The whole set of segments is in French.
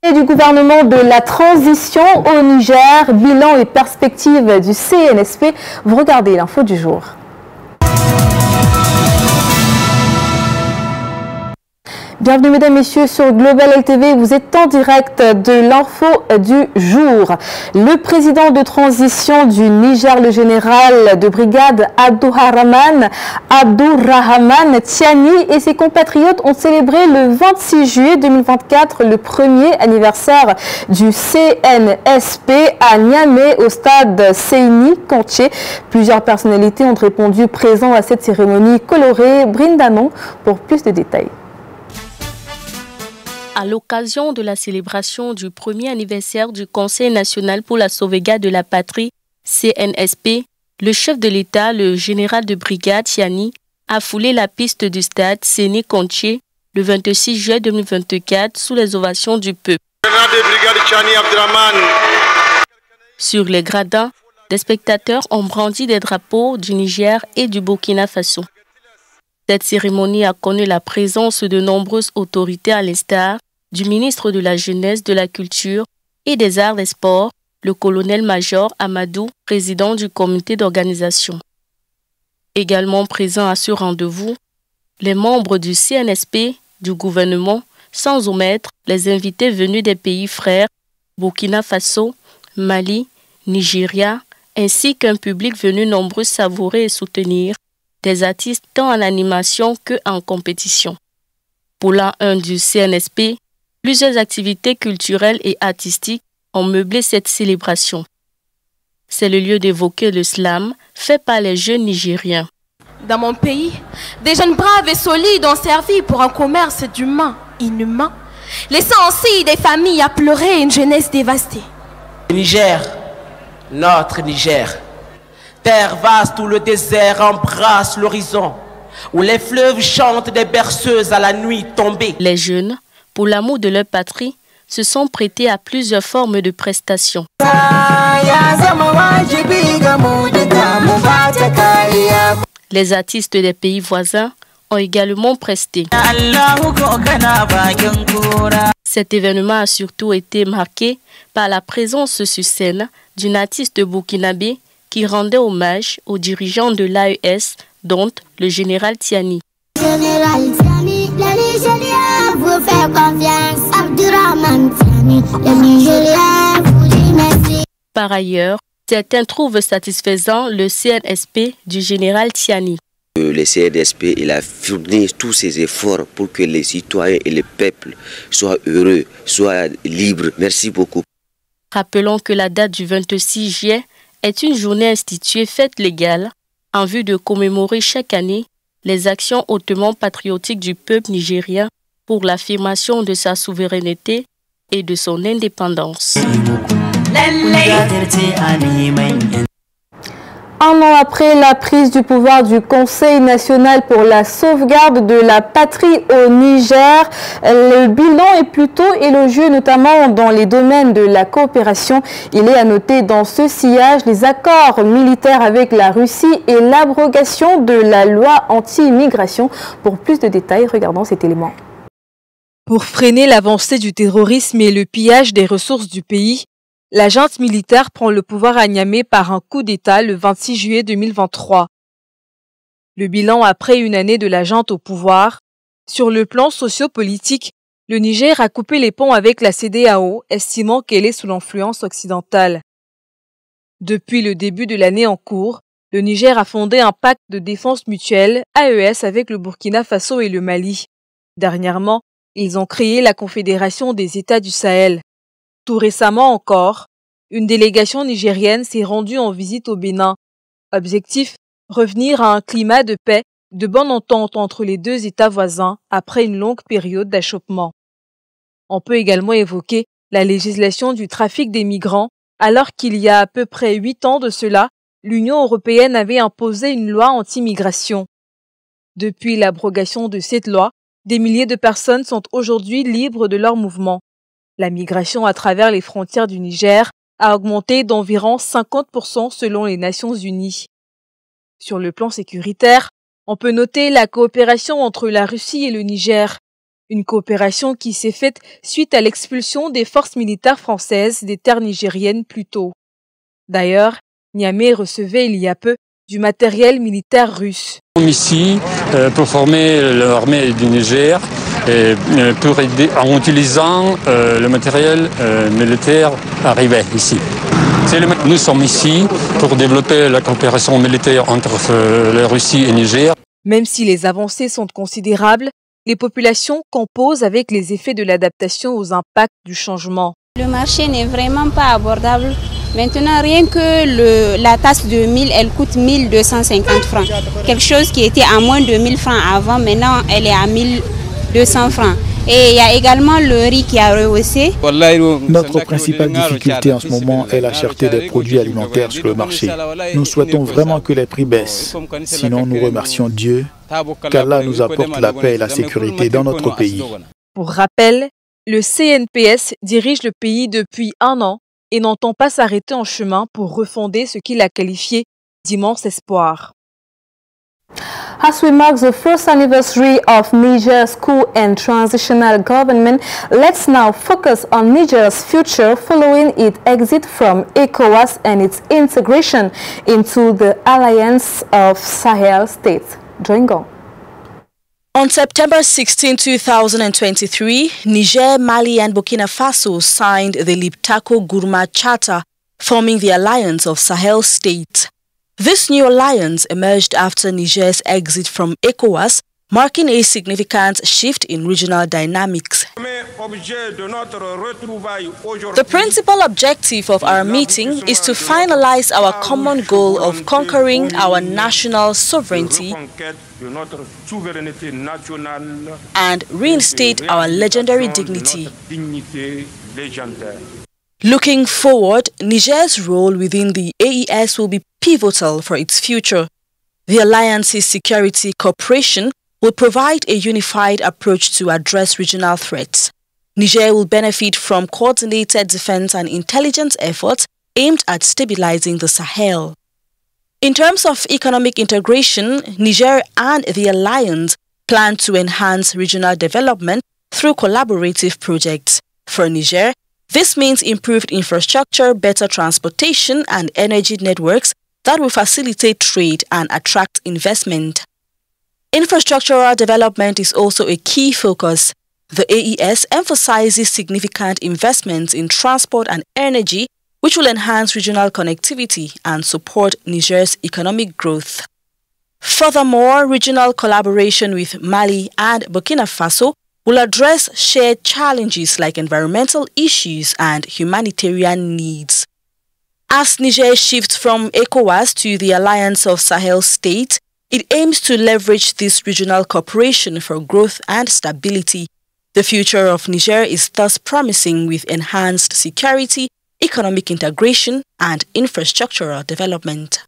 Et du gouvernement de la transition au Niger, bilan et perspectives du CNSP. Vous regardez l'info du jour. Bienvenue mesdames, messieurs sur Global LTV, vous êtes en direct de l'info du jour. Le président de transition du Niger, le général de brigade Abdourahmane Tiani et ses compatriotes ont célébré le 26 juillet 2024 le premier anniversaire du CNSP à Niamey au stade Seyni Kanché. Plusieurs personnalités ont répondu présents à cette cérémonie colorée. Brindanon pour plus de détails. À l'occasion de la célébration du premier anniversaire du Conseil national pour la sauvegarde de la patrie, CNSP, le chef de l'État, le général de brigade Tiani, a foulé la piste du stade Seyni Kanché le 26 juillet 2024 sous les ovations du peuple. Sur les gradins, des spectateurs ont brandi des drapeaux du Niger et du Burkina Faso. Cette cérémonie a connu la présence de nombreuses autorités à l'instar du ministre de la Jeunesse, de la Culture et des Arts et Sports, le colonel-major Amadou, président du comité d'organisation. Également présents à ce rendez-vous, les membres du CNSP, du gouvernement, sans omettre les invités venus des pays frères, Burkina Faso, Mali, Nigeria, ainsi qu'un public venu nombreux savourer et soutenir des artistes tant en animation qu'en compétition. Pour l'an 1 du CNSP, plusieurs activités culturelles et artistiques ont meublé cette célébration. C'est le lieu d'évoquer le slam fait par les jeunes Nigériens. Dans mon pays, des jeunes braves et solides ont servi pour un commerce d'humains inhumain, laissant aussi des familles à pleurer et une jeunesse dévastée. Niger, notre Niger. Terre vaste où le désert embrasse l'horizon, où les fleuves chantent des berceuses à la nuit tombée. Les jeunes, pour l'amour de leur patrie, se sont prêtés à plusieurs formes de prestations. Les artistes des pays voisins ont également presté. Cet événement a surtout été marqué par la présence sur scène d'une artiste burkinabé qui rendait hommage aux dirigeants de l'AES, dont le général Tiani. Par ailleurs, certains trouvent satisfaisant le CNSP du général Tiani. Le CNSP il a fourni tous ses efforts pour que les citoyens et le peuple soient heureux, soient libres. Merci beaucoup. Rappelons que la date du 26 juillet est une journée instituée faite légale en vue de commémorer chaque année les actions hautement patriotiques du peuple nigérien pour l'affirmation de sa souveraineté et de son indépendance. Un an après la prise du pouvoir du Conseil national pour la sauvegarde de la patrie au Niger, le bilan est plutôt élogieux, notamment dans les domaines de la coopération. Il est à noter dans ce sillage les accords militaires avec la Russie et l'abrogation de la loi anti-immigration. Pour plus de détails, regardons cet élément. Pour freiner l'avancée du terrorisme et le pillage des ressources du pays, la junte militaire prend le pouvoir à Niamey par un coup d'État le 26 juillet 2023. Le bilan après une année de la junte au pouvoir, sur le plan sociopolitique, le Niger a coupé les ponts avec la CEDEAO, estimant qu'elle est sous l'influence occidentale. Depuis le début de l'année en cours, le Niger a fondé un pacte de défense mutuelle, AES, avec le Burkina Faso et le Mali. Dernièrement, ils ont créé la Confédération des États du Sahel. Tout récemment encore, une délégation nigérienne s'est rendue en visite au Bénin. Objectif, revenir à un climat de paix, de bonne entente entre les deux États voisins après une longue période d'achoppement. On peut également évoquer la législation du trafic des migrants, alors qu'il y a à peu près 8 ans de cela, l'Union européenne avait imposé une loi anti-migration. Depuis l'abrogation de cette loi, des milliers de personnes sont aujourd'hui libres de leur mouvement. La migration à travers les frontières du Niger a augmenté d'environ 50% selon les Nations Unies. Sur le plan sécuritaire, on peut noter la coopération entre la Russie et le Niger. Une coopération qui s'est faite suite à l'expulsion des forces militaires françaises des terres nigériennes plus tôt. D'ailleurs, Niamey recevait il y a peu du matériel militaire russe. Ici, pour former l'armée du Niger, pour aider, en utilisant le matériel militaire arrivé ici. Nous sommes ici pour développer la coopération militaire entre la Russie et le Niger. Même si les avancées sont considérables, les populations composent avec les effets de l'adaptation aux impacts du changement. Le marché n'est vraiment pas abordable. Maintenant, rien que la tasse de 1000, elle coûte 1250 francs. Quelque chose qui était à moins de 1000 francs avant, maintenant elle est à 1200 francs. Et il y a également le riz qui a rehaussé. Notre principale difficulté en ce moment est la cherté des produits alimentaires sur le marché. Nous souhaitons vraiment que les prix baissent. Sinon, nous remercions Dieu qu'Allah nous apporte la paix et la sécurité dans notre pays. Pour rappel, le CNPS dirige le pays depuis 1 an et n'entend pas s'arrêter en chemin pour refonder ce qu'il a qualifié d'immense espoir. As we mark the first anniversary of Niger's coup and transitional government, let's now focus on Niger's future following its exit from ECOWAS and its integration into the Alliance of Sahel States. Joingo. On September 16, 2023, Niger, Mali and Burkina Faso signed the Liptako-Gourma Charter, forming the Alliance of Sahel States. This new alliance emerged after Niger's exit from ECOWAS, marking a significant shift in regional dynamics. The principal objective of our meeting is to finalize our common goal of conquering our national sovereignty and reinstate our legendary dignity. Looking forward, Niger's role within the AES will be pivotal for its future. The alliance's security cooperation will provide a unified approach to address regional threats. Niger will benefit from coordinated defense and intelligence efforts aimed at stabilizing the Sahel. In terms of economic integration, Niger and the alliance plan to enhance regional development through collaborative projects. For Niger, this means improved infrastructure, better transportation and energy networks that will facilitate trade and attract investment. Infrastructural development is also a key focus. The AES emphasizes significant investments in transport and energy, which will enhance regional connectivity and support Niger's economic growth. Furthermore, regional collaboration with Mali and Burkina Faso will address shared challenges like environmental issues and humanitarian needs. As Niger shifts from ECOWAS to the Alliance of Sahel States, it aims to leverage this regional cooperation for growth and stability. The future of Niger is thus promising with enhanced security, economic integration, and infrastructural development.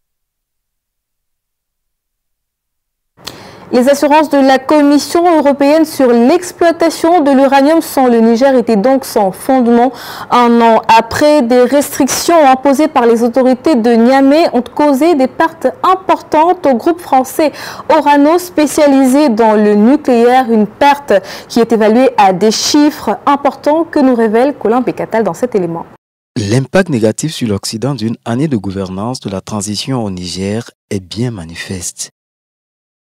Les assurances de la Commission européenne sur l'exploitation de l'uranium sans le Niger étaient donc sans fondement. 1 an après, des restrictions imposées par les autorités de Niamey ont causé des pertes importantes au groupe français Orano spécialisé dans le nucléaire, une perte qui est évaluée à des chiffres importants que nous révèle Colin Bécatal dans cet élément. L'impact négatif sur l'Occident d'une année de gouvernance de la transition au Niger est bien manifeste.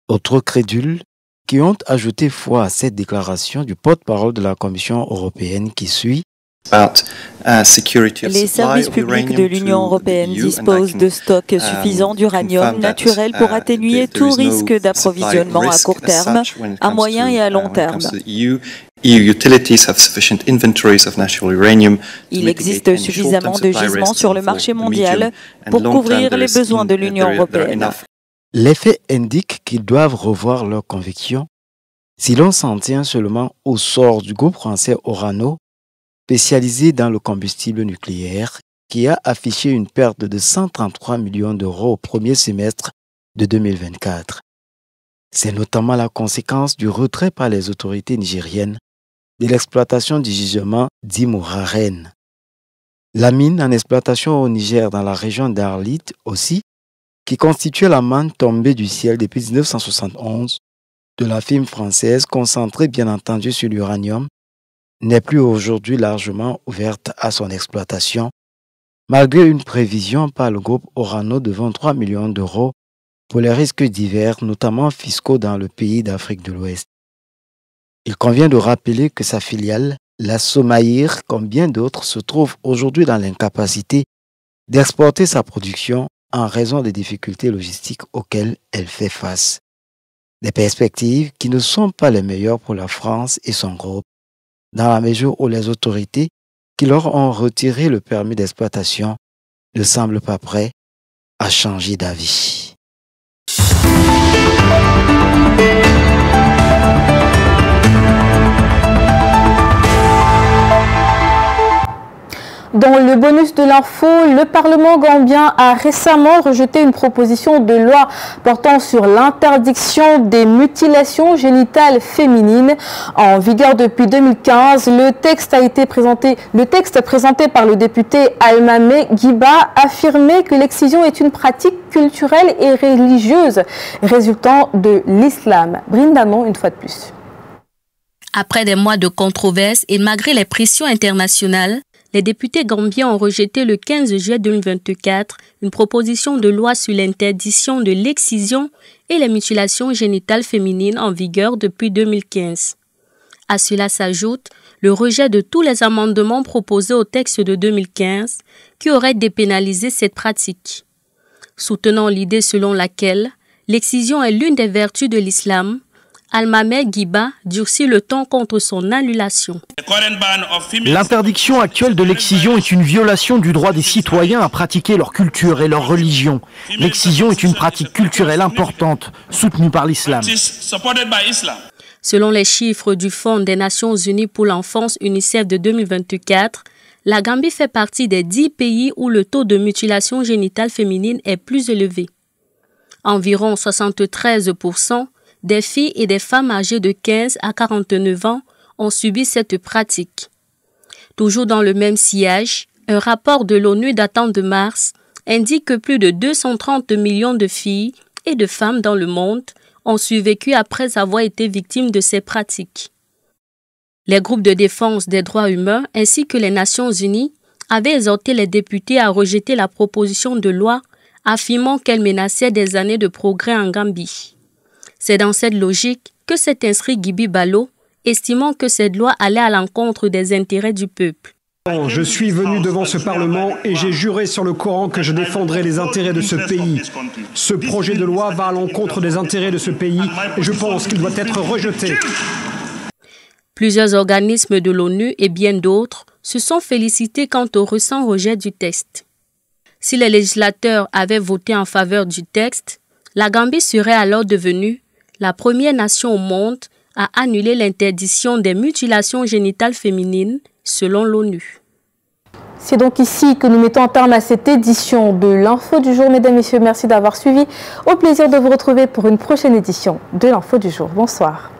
Autres crédules qui ont ajouté foi à cette déclaration du porte-parole de la Commission européenne qui suit. Les services publics de l'Union européenne disposent de stocks suffisants d'uranium naturel pour atténuer tout risque d'approvisionnement à court terme, à moyen et à long terme. Il existe suffisamment de gisements sur le marché mondial pour couvrir les besoins de l'Union européenne. Les faits indiquent qu'ils doivent revoir leurs convictions si l'on s'en tient seulement au sort du groupe français Orano, spécialisé dans le combustible nucléaire, qui a affiché une perte de 133 millions d'euros au premier semestre de 2024. C'est notamment la conséquence du retrait par les autorités nigériennes de l'exploitation du gisement d'Imouraren. La mine en exploitation au Niger dans la région d'Arlit aussi, qui constituait la manne tombée du ciel depuis 1971, de la firme française, concentrée bien entendu sur l'uranium, n'est plus aujourd'hui largement ouverte à son exploitation, malgré une prévision par le groupe Orano de 23 millions d'euros pour les risques divers, notamment fiscaux dans le pays d'Afrique de l'Ouest. Il convient de rappeler que sa filiale, la Somaïr, comme bien d'autres, se trouve aujourd'hui dans l'incapacité d'exporter sa production en raison des difficultés logistiques auxquelles elle fait face. Des perspectives qui ne sont pas les meilleures pour la France et son groupe, dans la mesure où les autorités qui leur ont retiré le permis d'exploitation ne semblent pas prêts à changer d'avis. Dans le bonus de l'info, le Parlement gambien a récemment rejeté une proposition de loi portant sur l'interdiction des mutilations génitales féminines. En vigueur depuis 2015, le texte présenté par le député Almamé Guiba affirmait que l'excision est une pratique culturelle et religieuse résultant de l'islam. Brindanon, une fois de plus. Après des mois de controverses et malgré les pressions internationales, les députés gambiens ont rejeté le 15 juillet 2024 une proposition de loi sur l'interdiction de l'excision et les mutilations génitales féminines en vigueur depuis 2015. À cela s'ajoute le rejet de tous les amendements proposés au texte de 2015 qui auraient dépénalisé cette pratique. Soutenant l'idée selon laquelle l'excision est l'une des vertus de l'islam, Almamé Guiba durcit le ton contre son annulation. L'interdiction actuelle de l'excision est une violation du droit des citoyens à pratiquer leur culture et leur religion. L'excision est une pratique culturelle importante, soutenue par l'islam. Selon les chiffres du Fonds des Nations Unies pour l'enfance UNICEF de 2024, la Gambie fait partie des 10 pays où le taux de mutilation génitale féminine est plus élevé. Environ 73% des filles et des femmes âgées de 15 à 49 ans ont subi cette pratique. Toujours dans le même sillage, un rapport de l'ONU datant de mars indique que plus de 230 millions de filles et de femmes dans le monde ont survécu après avoir été victimes de ces pratiques. Les groupes de défense des droits humains ainsi que les Nations Unies avaient exhorté les députés à rejeter la proposition de loi affirmant qu'elle menaçait des années de progrès en Gambie. C'est dans cette logique que s'est inscrit Gibi Balo, estimant que cette loi allait à l'encontre des intérêts du peuple. Je suis venu devant ce Parlement et j'ai juré sur le Coran que je défendrai les intérêts de ce pays. Ce projet de loi va à l'encontre des intérêts de ce pays et je pense qu'il doit être rejeté. Plusieurs organismes de l'ONU et bien d'autres se sont félicités quant au récent rejet du texte. Si les législateurs avaient voté en faveur du texte, la Gambie serait alors devenue la première nation au monde à annuler l'interdiction des mutilations génitales féminines, selon l'ONU. C'est donc ici que nous mettons un terme à cette édition de l'Info du jour. Mesdames, Messieurs, merci d'avoir suivi. Au plaisir de vous retrouver pour une prochaine édition de l'Info du jour. Bonsoir.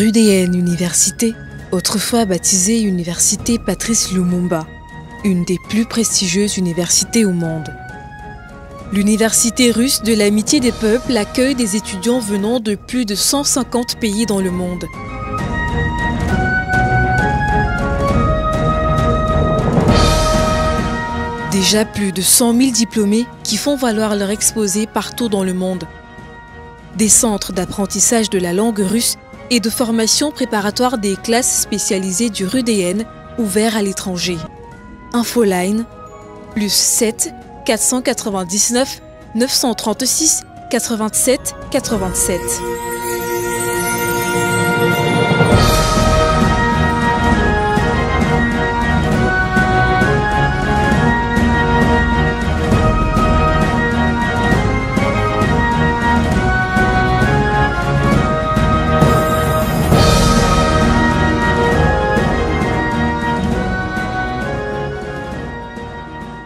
L'UDN Université, autrefois baptisée Université Patrice Lumumba, une des plus prestigieuses universités au monde. L'université russe de l'amitié des peuples accueille des étudiants venant de plus de 150 pays dans le monde. Déjà plus de 100 000 diplômés qui font valoir leur exposé partout dans le monde. Des centres d'apprentissage de la langue russe et de formation préparatoire des classes spécialisées du RUDN ouverts à l'étranger. Infoline, +7 499 936 87 87.